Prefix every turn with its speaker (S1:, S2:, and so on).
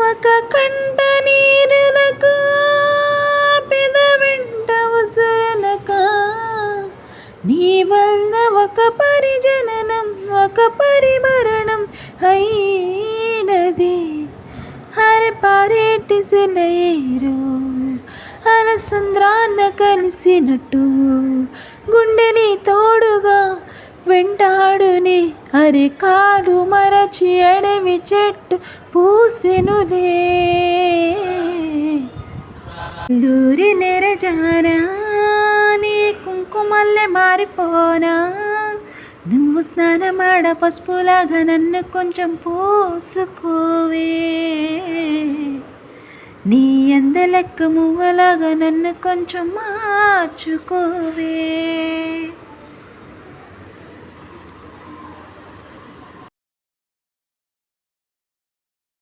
S1: ఒక కంట నీరులకు పెదవెంట ఉసురనక నీ వల్ల ఒక పరిజననం ఒక పరిమరణం అయినది. హరి పారేటి సెలయేరు అలసంద్రాన్న కలిసినట్టు గుండెని తోడుగా వెంటాడుని అరికాలు మరచి అడవి చెట్టు పూసెనులే. లూరి నెరజానా నీ కుంకుమల్లె మారిపోనా, నువ్వు స్నానమాడ పసుపులాగా నన్ను కొంచెం పూసుకోవే, నీ అందలెక్క మువ్వలాగా నన్ను కొంచెం మార్చుకోవే.